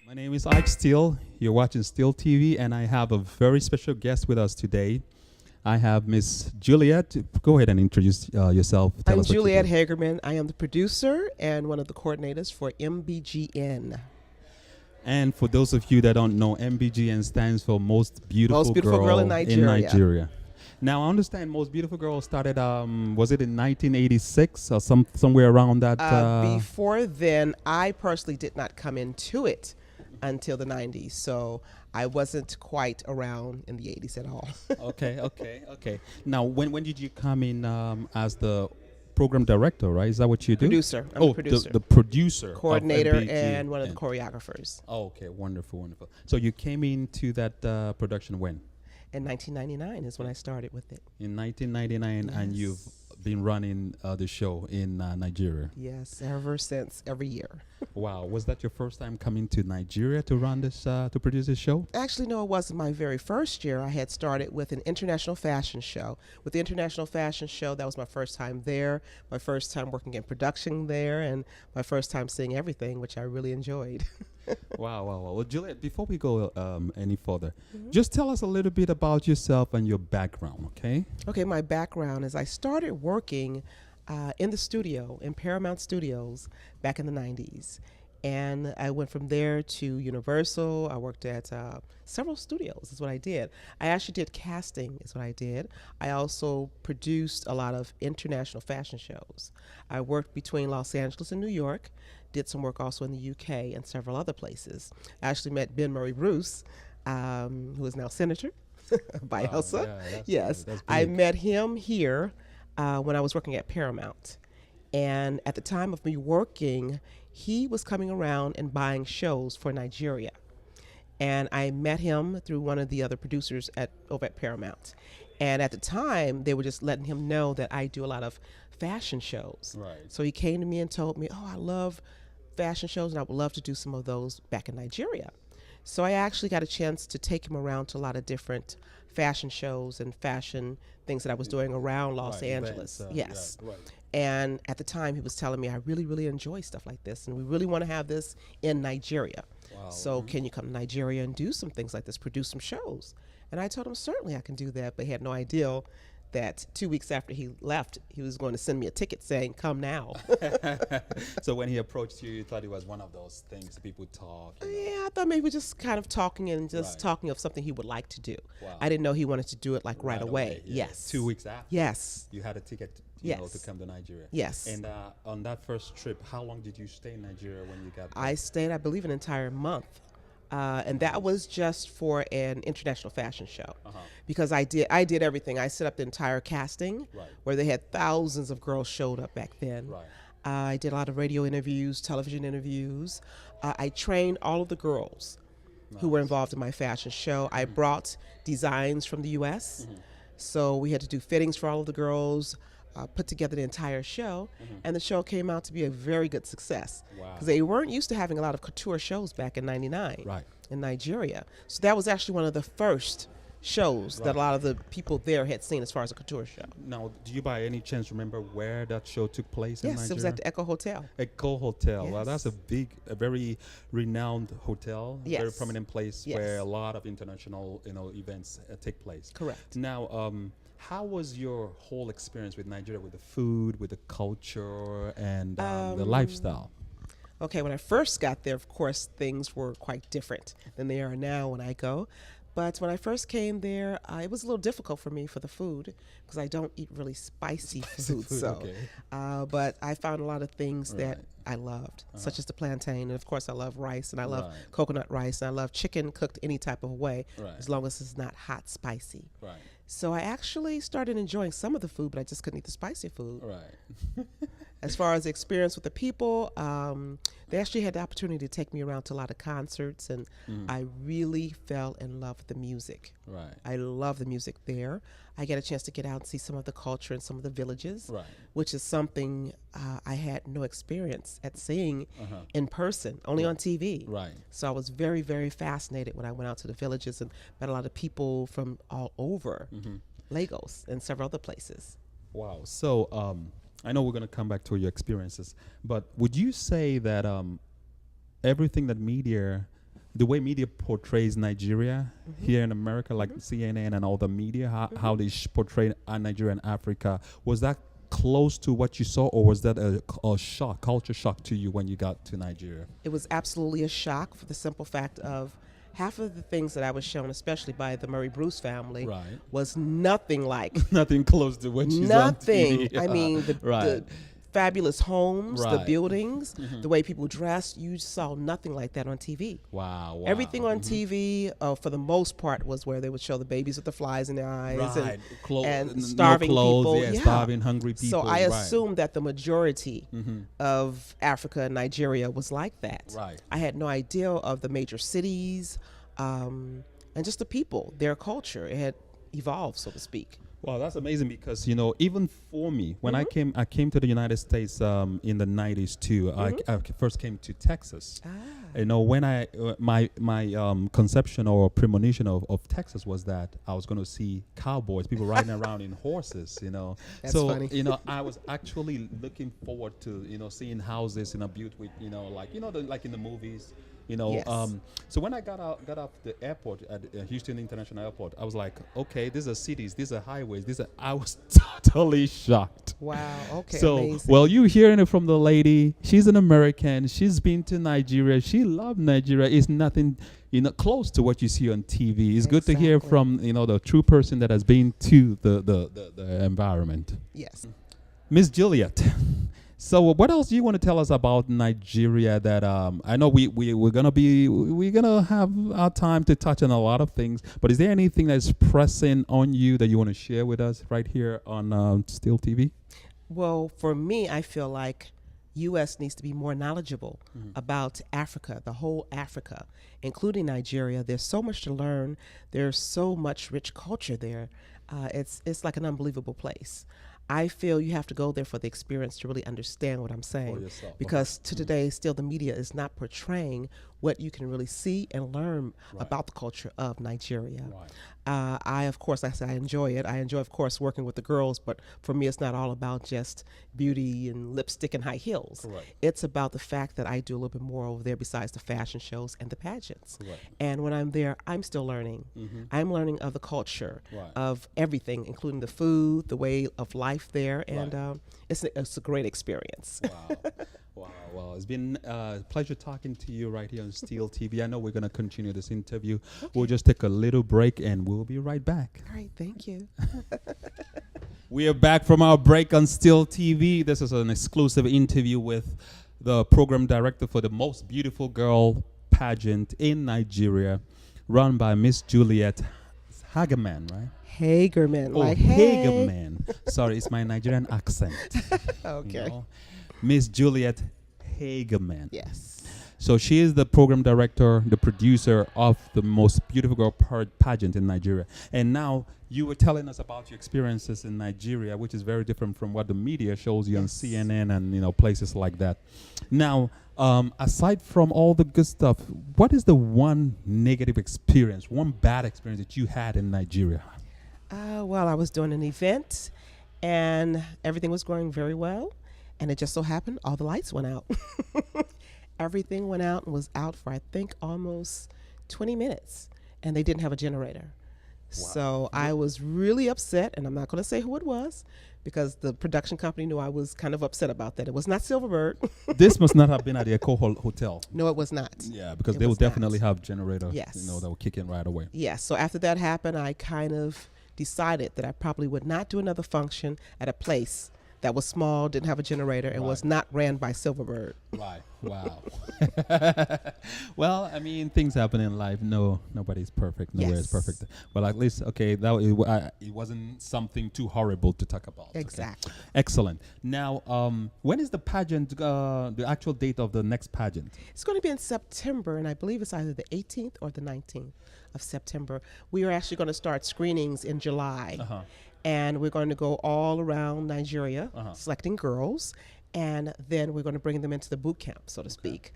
My name is Ike STeeLE. You're watching STeeLE TV, and I have a very special guest with us today. I have Miss Juliette. Go ahead and introduce yourself. I'm Juliette Hagerman. I am the producer and one of the coordinators for MBGN. And for those of you that don't know, MBGN stands for Most Beautiful Girl in Nigeria. Now, I understand Most Beautiful Girl started, was it in 1986 or somewhere around that? Before then, I personally did not come into it until the 90s, so I wasn't quite around in the 80s at all. Okay. Now, when did you come in as the program director, right? Is that what you do? Producer. I'm the producer. The producer. Coordinator and one of the choreographers. Oh, okay, wonderful. So you came into that production when? In 1999 is when I started with it. In 1999, yes. And you've been running the show in Nigeria. Yes, ever since, every year. Wow, was that your first time coming to Nigeria to run this, to produce this show? Actually, no, it wasn't my very first year. I had started with an international fashion show. With the international fashion show, that was my first time there, my first time working in production there, and my first time seeing everything, which I really enjoyed. Wow. Well, Juliette, before we go any further, just tell us a little bit about yourself and your background, okay? Okay, my background is I started working in the studio, in Paramount Studios, back in the 90s. And I went from there to Universal. I worked at several studios, is what I did. I actually did casting, is what I did. I also produced a lot of international fashion shows. I worked between Los Angeles and New York, did some work also in the UK and several other places. I actually met Ben Murray Bruce, who is now Senator by Elsa. Yeah, yes, I met him here when I was working at Paramount. And at the time of me working, he was coming around and buying shows for Nigeria. And I met him through one of the other producers over at Paramount. And at the time, they were just letting him know that I do a lot of fashion shows. Right. So he came to me and told me, I love fashion shows and I would love to do some of those back in Nigeria. So I actually got a chance to take him around to a lot of different fashion shows and fashion things that I was doing around Los Angeles. Yes. Yeah, right. And at the time, he was telling me, I really, really enjoy stuff like this, and we really want to have this in Nigeria. Wow. So can you come to Nigeria and do some things like this, produce some shows? And I told him, certainly I can do that, but he had no idea that 2 weeks after he left, he was going to send me a ticket saying, come now. So when he approached you, you thought it was one of those things people talk? Yeah, I thought maybe just kind of talking and just talking of something he would like to do. Wow. I didn't know he wanted to do it like right away. Yeah. Yes. 2 weeks after? Yes. You had a ticket to come to Nigeria? Yes. And on that first trip, how long did you stay in Nigeria when you got there? I stayed, I believe, an entire month. And that was just for an international fashion show, because I did everything. I set up the entire casting, where they had thousands of girls showed up back then. Right. I did a lot of radio interviews, television interviews. I trained all of the girls who were involved in my fashion show. I brought designs from the U.S., so we had to do fittings for all of the girls. Put together the entire show, and the show came out to be a very good success. Wow. Because they weren't used to having a lot of couture shows back in '99 in Nigeria. So that was actually one of the first shows that a lot of the people there had seen as far as a couture show. Now, do you by any chance remember where that show took place in Nigeria? Yes, it was at the Echo Hotel. Echo Hotel. Yes. Well, that's a very renowned hotel, Yes. very prominent place Yes. where a lot of international, events take place. Correct. Now, how was your whole experience with Nigeria, with the food, with the culture, and the lifestyle? Okay, when I first got there, of course, things were quite different than they are now when I go. But when I first came there, it was a little difficult for me for the food, because I don't eat really spicy food. But I found a lot of things that I loved, such as the plantain. And of course, I love rice, and I love coconut rice, and I love chicken cooked any type of way, as long as it's not hot spicy. Right. So I actually started enjoying some of the food, but I just couldn't eat the spicy food. Right. As far as the experience with the people, they actually had the opportunity to take me around to a lot of concerts, and I really fell in love with the music. Right. I love the music there. I get a chance to get out and see some of the culture in some of the villages, which is something I had no experience at seeing in person, only on TV. Right. So I was very, very fascinated when I went out to the villages and met a lot of people from all over Lagos and several other places. Wow. So I know we're going to come back to your experiences, but would you say that everything that media the way media portrays Nigeria here in America, like CNN and all the media, how they portray Nigeria and Africa, was that close to what you saw, or was that a shock, culture shock to you when you got to Nigeria? It was absolutely a shock for the simple fact of half of the things that I was shown, especially by the Murray Bruce family, was nothing like. Nothing close to what you saw on TV. I mean, the fabulous homes, the buildings, the way people dressed, you saw nothing like that on TV. Wow. Everything on TV, for the most part, was where they would show the babies with the flies in their eyes and starving people. Starving, hungry people. So I assumed that the majority of Africa and Nigeria was like that. I had no idea of the major cities and just the people, their culture. It had evolved, so to speak. Wow, that's amazing, because even for me, when I came to the United States in the 90s too. I first came to Texas. When my conception or premonition of Texas was that I was going to see cowboys, people riding around in horses. That's so funny. I was actually looking forward to seeing houses built with like in the movies. So when I got off the airport at Houston International Airport, I was like, okay, these are cities, these are highways, I was totally shocked. Wow, okay, so, amazing. well, you hearing it from the lady, she's an American, she's been to Nigeria, she loved Nigeria. It's nothing, close to what you see on TV. It's good to hear from, the true person that has been to the environment. Yes. Miss Juliette. So what else do you want to tell us about Nigeria that I know we're gonna have our time to touch on a lot of things, but is there anything that's pressing on you that you want to share with us right here on STeeLE TV? Well, for me, I feel like U.S. needs to be more knowledgeable about Africa, the whole Africa, including Nigeria. There's so much to learn. There's so much rich culture there. It's like an unbelievable place. I feel you have to go there for the experience to really understand what I'm saying. Because to today, still the media is not portraying what you can really see and learn about the culture of Nigeria. Of course, I enjoy it. I enjoy, of course, working with the girls, but for me, it's not all about just beauty and lipstick and high heels. It's about the fact that I do a little bit more over there besides the fashion shows and the pageants. And when I'm there, I'm still learning. I'm learning of the culture, of everything, including the food, the way of life there, and it's a great experience. Wow. Well, it's been a pleasure talking to you right here on STeeLE TV. I know we're going to continue this interview. We'll just take a little break and we'll be right back. All right, thank you. We are back from our break on STeeLE TV. This is an exclusive interview with the program director for the Most Beautiful Girl pageant in Nigeria, run by Miss Juliette Hagerman, right? Hagerman. Hagerman. Sorry, it's my Nigerian accent. Okay. Miss Juliette Hagerman. Yes. So she is the program director, the producer of the Most Beautiful Girl pageant in Nigeria. And now you were telling us about your experiences in Nigeria, which is very different from what the media shows you on CNN and places like that. Now, aside from all the good stuff, what is the one negative experience, one bad experience that you had in Nigeria? Well, I was doing an event and everything was going very well. And it just so happened all the lights went out. Everything went out and was out for, I think, almost 20 minutes. And they didn't have a generator. So I was really upset. And I'm not going to say who it was, because the production company knew I was kind of upset about that. It was not Silverbird. This must not have been at the Echo Hotel. No, it was not. Yeah, because they will definitely have generators that will kick in right away. Yes. So after that happened, I kind of decided that I probably would not do another function at a place that was small, didn't have a generator, and was not ran by Silverbird. Right. Wow. Well, I mean, things happen in life. Nobody's perfect. Nowhere is perfect. Well, at least, it wasn't something too horrible to talk about. Exactly. Okay. Excellent. Now, when is the pageant, the actual date of the next pageant? It's going to be in September, and I believe it's either the 18th or the 19th of September. We are actually going to start screenings in July. And we're going to go all around Nigeria, selecting girls, and then we're going to bring them into the boot camp, so to speak.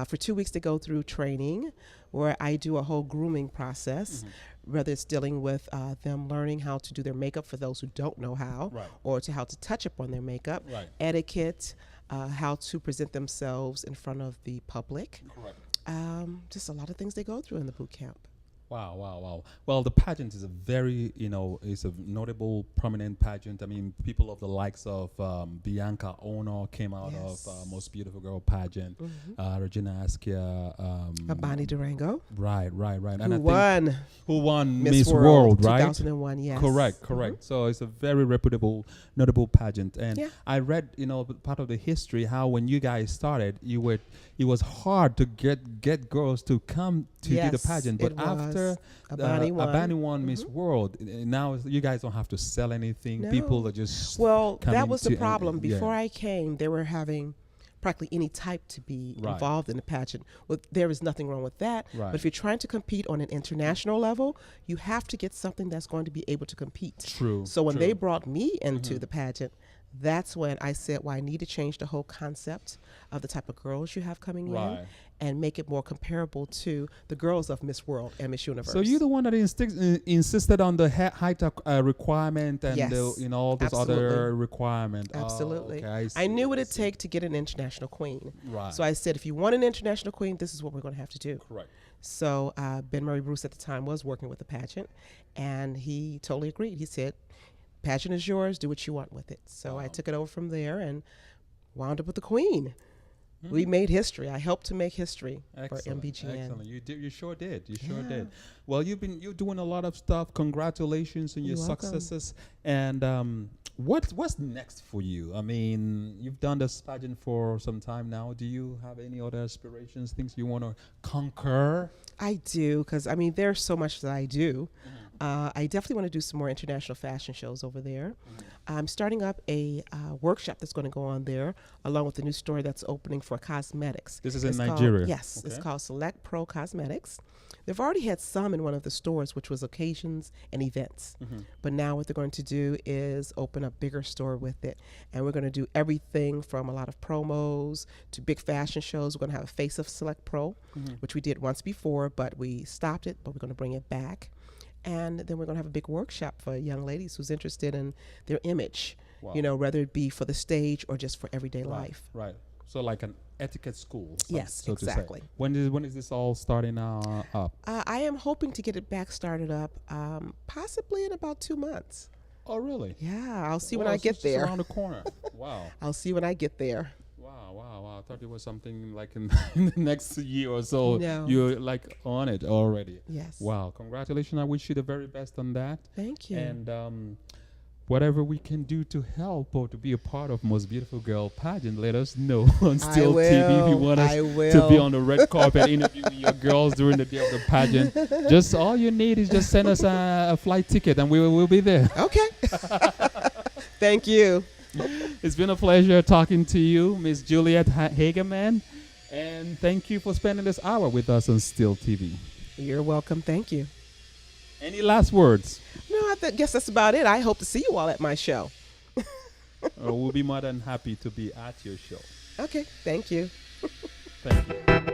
For 2 weeks, they go through training where I do a whole grooming process, whether it's dealing with them learning how to do their makeup for those who don't know how, or to how to touch up on their makeup, etiquette, how to present themselves in front of the public. Just a lot of things they go through in the boot camp. Wow, wow, wow. Well, the pageant is a very, it's a notable, prominent pageant. I mean, people of the likes of Bianca Ono came out Yes. of Most Beautiful Girl pageant. Regina Askia. Bonnie Durango, Right, right, right. who I won think who won Miss Miss World, World, right? 2001, yes. Correct, correct. So it's a very reputable, notable pageant. And Yeah. I read, part of the history how when you guys started, it was hard to get girls to come to do the Yes, pageant. But it was. after Abani won. Abani won Miss World, now you guys don't have to sell anything. No. People are just Well, that coming was the to- problem. yeah. Before I came, they were having practically any type to be Right. involved in the pageant. Well, there is nothing wrong with that. Right. But if you're trying to compete on an international level, you have to get something that's going to be able to compete. True. So when true. they brought me into the pageant, that's when I said, well, I need to change the whole concept of the type of girls you have coming in Right. and make it more comparable to the girls of Miss World and Miss Universe. So you're the one that insisted on the height requirement and Yes, all those other absolutely. requirements. Absolutely. Okay, I knew what it'd see. take to get an international queen. Right. So I said, if you want an international queen, this is what we're going to have to do. Correct. So Ben Murray Bruce at the time was working with the pageant, and he totally agreed. He said, pageant is yours, do what you want with it. So I Wow. took it over from there and wound up with the queen. We made history. I helped to make history for MBGN. Excellent. You did. You sure did. You sure did. Well, you're doing a lot of stuff. Congratulations on your You're welcome. successes. And what's next for you? I mean, you've done this pageant for some time now. Do you have any other aspirations, things you want to conquer? I do, because I mean, there's so much that I do. I definitely want to do some more international fashion shows over there. I'm starting up a workshop that's going to go on there, along with the new store that's opening for cosmetics. This is in It's called- Nigeria. Yes, it's Okay. called Select Pro Cosmetics. They've already had some in one of the stores, which was occasions and events. But now what they're going to do is open a bigger store with it. And we're going to do everything from a lot of promos to big fashion shows. We're going to have a Face of Select Pro, which we did once before, but we stopped it, but we're going to bring it back. And then we're going to have a big workshop for young ladies who's interested in their image, Wow. whether it be for the stage or just for everyday life. Right. So like an etiquette school. Yes, so to say. exactly. When is this all starting up? I am hoping to get it back started up possibly in about 2 months. Oh, really? Yeah, I'll see when Wow, I so get it's just there. around the corner. Wow. I'll see when I get there. Wow. I thought it was something like in, in the next year or so. No. You're like on it already. Yes. Wow. Congratulations. I wish you the very best on that. Thank you. And whatever we can do to help or to be a part of Most Beautiful Girl pageant, let us know on STeeLE TV if you want us I to will. be on the red carpet interviewing your girls during the day of the pageant. Just all you need is just send us a flight ticket and we'll be there. Okay. Thank you. It's been a pleasure talking to you, Miss Juliette Hagerman, and thank you for spending this hour with us on STeeLE TV. You're welcome. Thank you. Any last words? No, guess that's about it. I hope to see you all at my show. We'll be more than happy to be at your show. Okay. Thank you. Thank you.